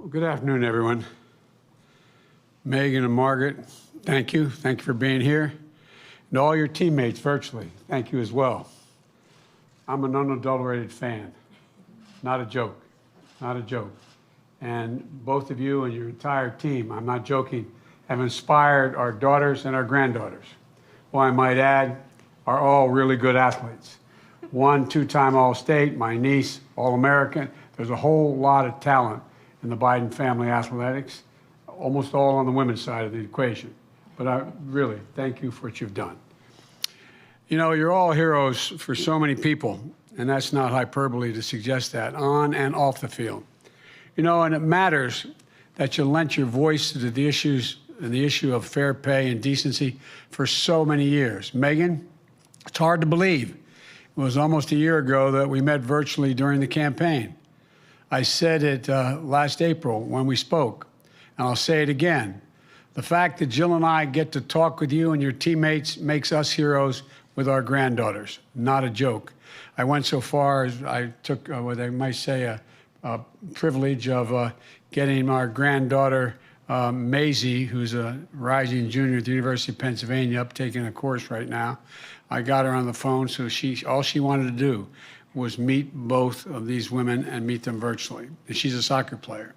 Well, good afternoon, everyone. Megan and Margaret, thank you. Thank you for being here. And all your teammates virtually, thank you as well. I'm an unadulterated fan. Not a joke. Not a joke. And both of you and your entire team, I'm not joking, have inspired our daughters and our granddaughters, who I might add are all really good athletes. One two-time All-State, my niece, All-American. There's a whole lot of talent in the Biden family athletics, almost all on the women's side of the equation. But I really thank you for what you've done. You know, you're all heroes for so many people, and that's not hyperbole to suggest that, on and off the field. You know, and it matters that you lent your voice to the issues and the issue of fair pay and decency for so many years. Megan, it's hard to believe. It was almost a year ago that we met virtually during the campaign. I said it last April when we spoke, and I'll say it again. The fact that Jill and I get to talk with you and your teammates makes us heroes with our granddaughters. Not a joke. I went so far as I took what I might say a privilege of getting our granddaughter, Maisie, who's a rising junior at the University of Pennsylvania, up taking a course right now. I got her on the phone, so all she wanted to do was meet both of these women and meet them virtually. And she's a soccer player.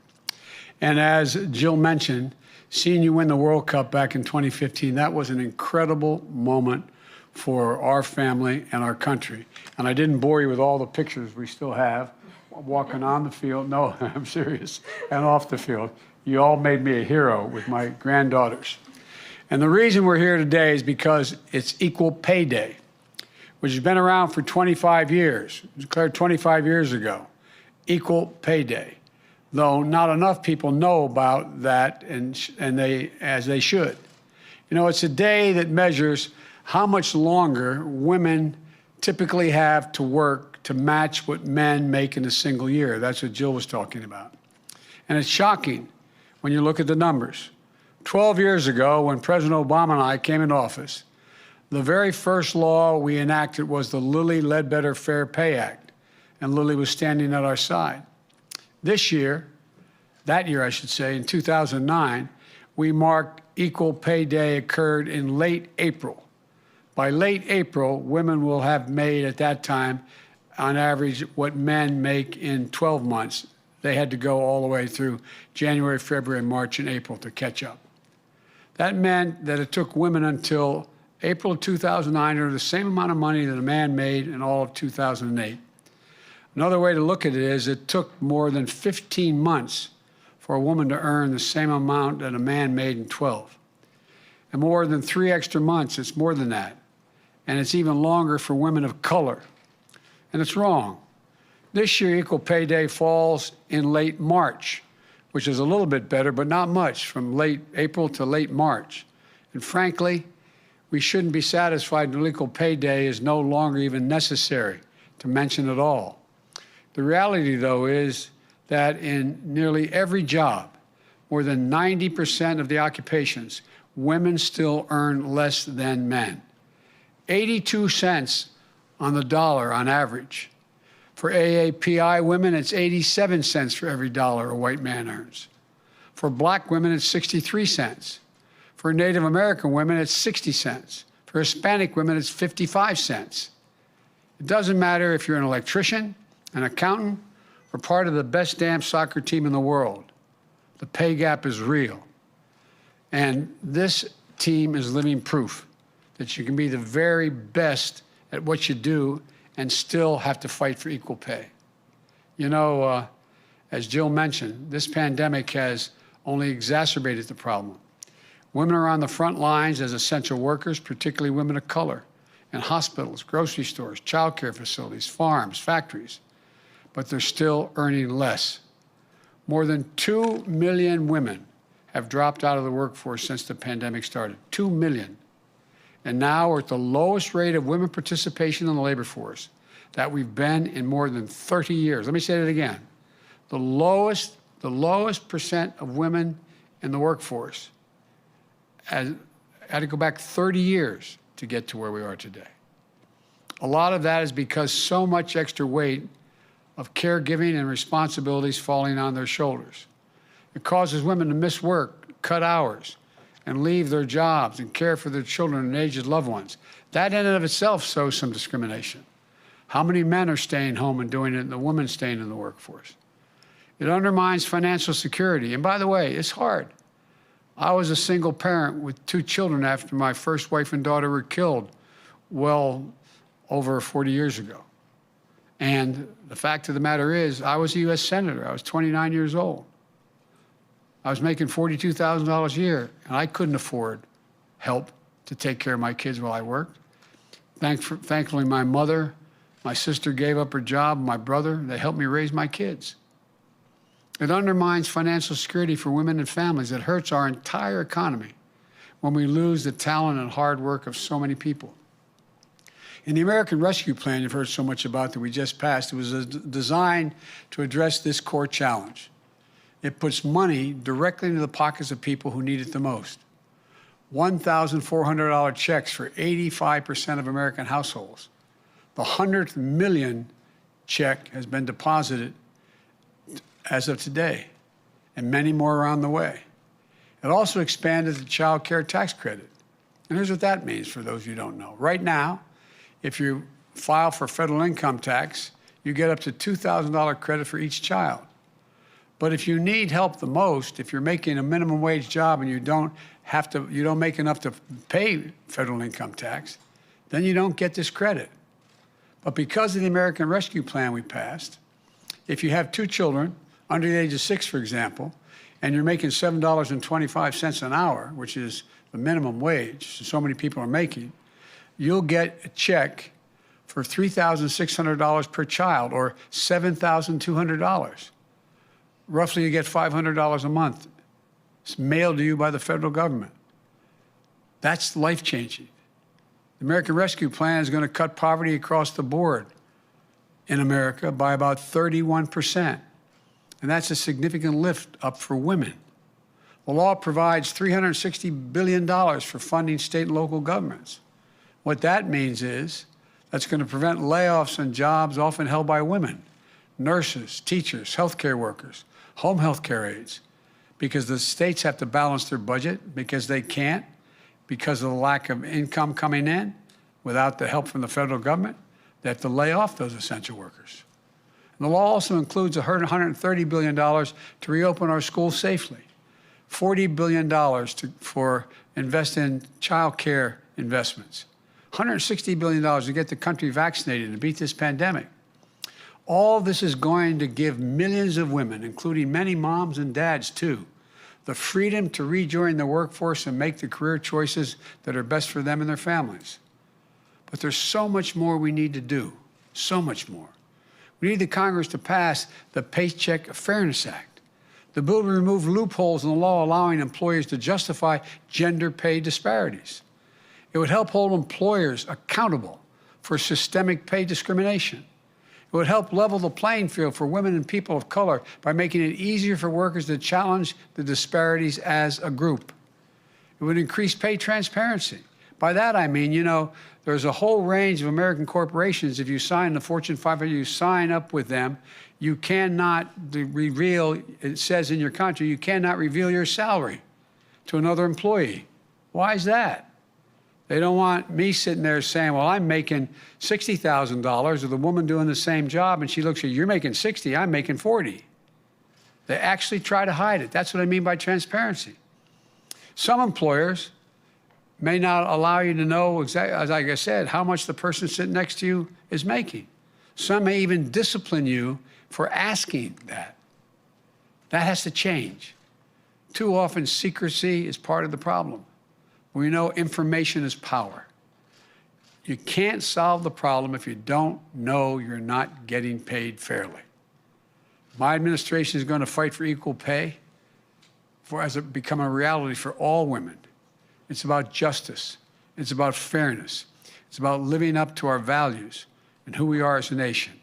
And as Jill mentioned, seeing you win the World Cup back in 2015, that was an incredible moment for our family and our country. And I didn't bore you with all the pictures we still have, walking on the field. No, I'm serious. And off the field. You all made me a hero with my granddaughters. And the reason we're here today is because it's Equal Pay Day, which has been around for 25 years. It was declared 25 years ago. Equal Pay Day. Though not enough people know about that, as they should. You know, it's a day that measures how much longer women typically have to work to match what men make in a single year. That's what Jill was talking about. And it's shocking when you look at the numbers. 12 years ago, when President Obama and I came in office, the very first law we enacted was the Lilly Ledbetter Fair Pay Act, and Lilly was standing at our side. This year, that year I should say, in 2009, we marked Equal Pay Day occurred in late April. By late April, women will have made at that time, on average, what men make in 12 months. They had to go all the way through January, February, March, and April to catch up. That meant that it took women until April of 2009 to earn the same amount of money that a man made in all of 2008. Another way to look at it is it took more than 15 months for a woman to earn the same amount that a man made in 12. And more than 3 extra months, it's more than that. And it's even longer for women of color. And it's wrong. This year, Equal Pay Day falls in late March, which is a little bit better, but not much, from late April to late March. And frankly, we shouldn't be satisfied until Equal Pay Day is no longer even necessary to mention at all. The reality, though, is that in nearly every job, more than 90% of the occupations, women still earn less than men. 82 cents on the dollar on average. For AAPI women, it's 87 cents for every dollar a white man earns. For black women, it's 63 cents. For Native American women, it's 60 cents. For Hispanic women, it's 55 cents. It doesn't matter if you're an electrician, an accountant, or part of the best damn soccer team in the world. The pay gap is real. And this team is living proof that you can be the very best at what you do and still have to fight for equal pay. You know, as Jill mentioned, this pandemic has only exacerbated the problem. Women are on the front lines as essential workers, particularly women of color, in hospitals, grocery stores, childcare facilities, farms, factories, but they're still earning less. More than 2 million women have dropped out of the workforce since the pandemic started. 2 million. And now we're at the lowest rate of women participation in the labor force that we've been in more than 30 years. Let me say that again. The lowest percent of women in the workforce had to go back 30 years to get to where we are today. A lot of that is because so much extra weight of caregiving and responsibilities falling on their shoulders. It causes women to miss work, cut hours, and leave their jobs and care for their children and aged loved ones. That in and of itself shows some discrimination. How many men are staying home and doing it and the women staying in the workforce? It undermines financial security. And by the way, it's hard. I was a single parent with 2 children after my first wife and daughter were killed well over 40 years ago. And the fact of the matter is, I was a U.S. Senator. I was 29 years old. I was making $42,000 a year, and I couldn't afford help to take care of my kids while I worked. Thankfully, my mother, my sister gave up her job, my brother, they helped me raise my kids. It undermines financial security for women and families. It hurts our entire economy when we lose the talent and hard work of so many people. In the American Rescue Plan you've heard so much about that we just passed, it was designed to address this core challenge. It puts money directly into the pockets of people who need it the most. $1,400 checks for 85% of American households. The 100th million check has been deposited as of today, and many more are on the way. It also expanded the child care tax credit. And here's what that means for those of you who don't know. Right now, if you file for federal income tax, you get up to $2,000 credit for each child. But if you need help the most, if you're making a minimum wage job and you don't make enough to pay federal income tax, then you don't get this credit. But because of the American Rescue Plan we passed, if you have 2 children under the age of 6, for example, and you're making $7.25 an hour, which is the minimum wage so many people are making, you'll get a check for $3,600 per child, or $7,200. Roughly, you get $500 a month. It's mailed to you by the federal government. That's life-changing. The American Rescue Plan is going to cut poverty across the board in America by about 31%. And that's a significant lift up for women. The law provides $360 billion for funding state and local governments. What that means is that's going to prevent layoffs and jobs often held by women, nurses, teachers, healthcare workers, home healthcare aides, because the states have to balance their budget because they can't, because of the lack of income coming in without the help from the federal government. They have to lay off those essential workers. And the law also includes $130 billion to reopen our schools safely, $40 billion for invest in child care investments, $160 billion to get the country vaccinated and beat this pandemic. All this is going to give millions of women, including many moms and dads too, the freedom to rejoin the workforce and make the career choices that are best for them and their families. But there's so much more we need to do, so much more. We need the Congress to pass the Paycheck Fairness Act. The bill will remove loopholes in the law allowing employers to justify gender pay disparities. It would help hold employers accountable for systemic pay discrimination. It would help level the playing field for women and people of color by making it easier for workers to challenge the disparities as a group. It would increase pay transparency. By that I mean, there's a whole range of American corporations. If you sign the Fortune 500, you sign up with them, you cannot reveal, it says in your contract, you cannot reveal your salary to another employee. Why is that? They don't want me sitting there saying, well, I'm making $60,000, or the woman doing the same job, and she looks at you, you're making 60, I'm making 40. They actually try to hide it. That's what I mean by transparency. Some employers may not allow you to know, exactly, as like I said, how much the person sitting next to you is making. Some may even discipline you for asking that. That has to change. Too often, secrecy is part of the problem. We know information is power. You can't solve the problem if you don't know you're not getting paid fairly. My administration is going to fight for equal pay as it become a reality for all women. It's about justice. It's about fairness. It's about living up to our values and who we are as a nation.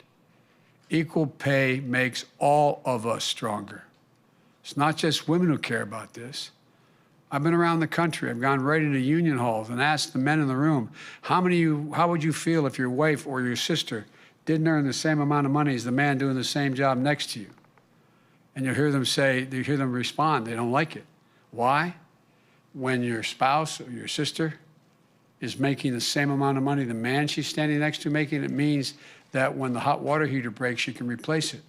Equal pay makes all of us stronger. It's not just women who care about this. I've been around the country. I've gone right into union halls and asked the men in the room, how would you feel if your wife or your sister didn't earn the same amount of money as the man doing the same job next to you? And you hear them respond, they don't like it. Why? When your spouse or your sister is making the same amount of money the man she's standing next to making, it means that when the hot water heater breaks, you can replace it. It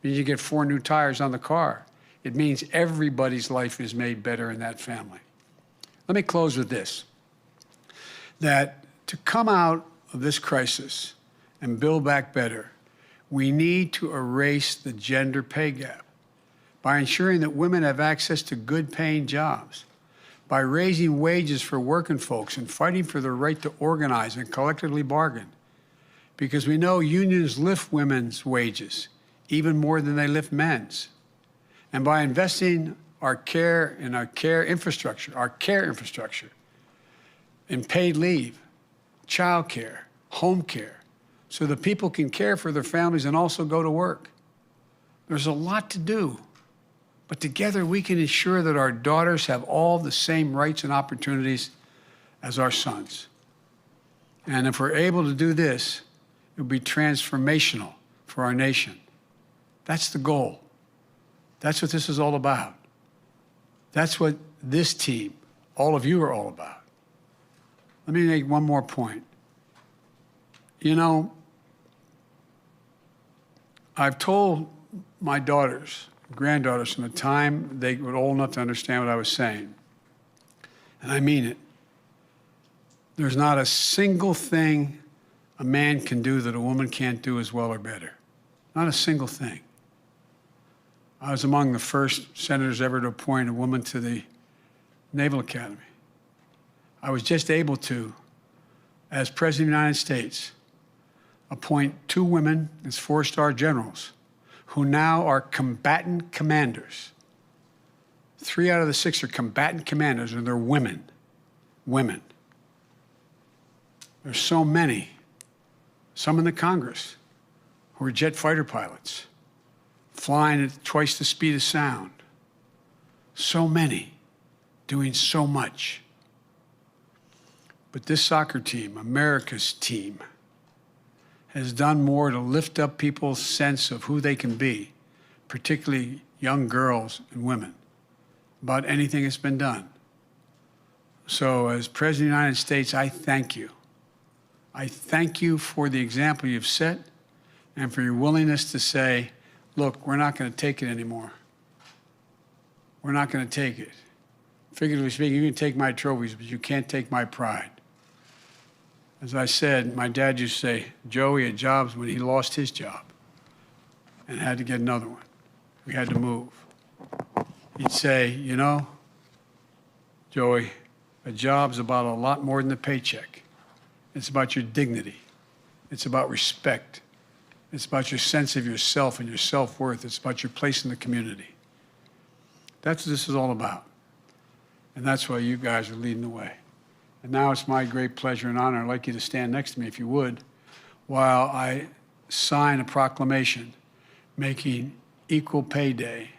means you get 4 new tires on the car. It means everybody's life is made better in that family. Let me close with this, that to come out of this crisis and build back better, we need to erase the gender pay gap by ensuring that women have access to good-paying jobs, by raising wages for working folks and fighting for their right to organize and collectively bargain. Because we know unions lift women's wages even more than they lift men's. And by investing our care infrastructure, in paid leave, child care, home care, so that people can care for their families and also go to work. There's a lot to do, but together we can ensure that our daughters have all the same rights and opportunities as our sons. And if we're able to do this, it will be transformational for our nation. That's the goal. That's what this is all about. That's what this team, all of you, are all about. Let me make one more point. You know, I've told my daughters, granddaughters, from the time they were old enough to understand what I was saying, and I mean it, there's not a single thing a man can do that a woman can't do as well or better. Not a single thing. I was among the first senators ever to appoint a woman to the Naval Academy. I was just able to, as President of the United States, appoint 2 women as 4-star generals who now are combatant commanders. 3 out of the 6 are combatant commanders, and they're women. Women. There's so many, some in the Congress, who are jet fighter pilots, flying at twice the speed of sound. So many, doing so much. But this soccer team, America's team, has done more to lift up people's sense of who they can be, particularly young girls and women, about anything that's been done. So as President of the United States, I thank you. I thank you for the example you've set and for your willingness to say, look, we're not going to take it anymore. We're not going to take it. Figuratively speaking, you can take my trophies, but you can't take my pride. As I said, my dad used to say, Joey had jobs when he lost his job and had to get another one. We had to move. He'd say, you know, Joey, a job's about a lot more than the paycheck. It's about your dignity. It's about respect. It's about your sense of yourself and your self-worth. It's about your place in the community. That's what this is all about. And that's why you guys are leading the way. And now it's my great pleasure and honor, I'd like you to stand next to me if you would, while I sign a proclamation making Equal Pay Day,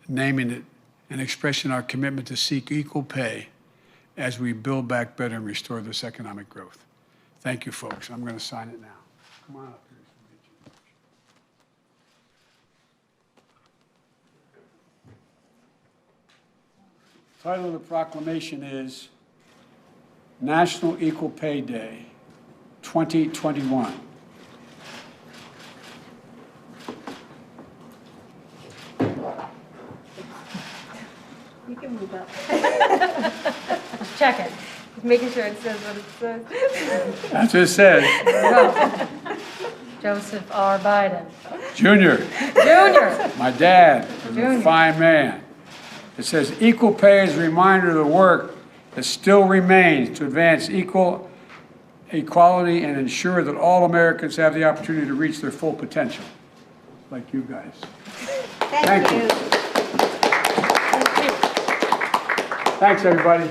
naming it and expressing our commitment to seek equal pay as we build back better and restore this economic growth. Thank you, folks. I'm going to sign it now. Come on up here. The title of the proclamation is National Equal Pay Day 2021. You can move up. Just checking. Making sure it says what it says. That's what it says. Go. Joseph R. Biden. Junior. Junior. My dad was Junior. a fine man. It says equal pay is a reminder of the work that still remains to advance equality and ensure that all Americans have the opportunity to reach their full potential, like you guys. Thank you. Thanks, everybody.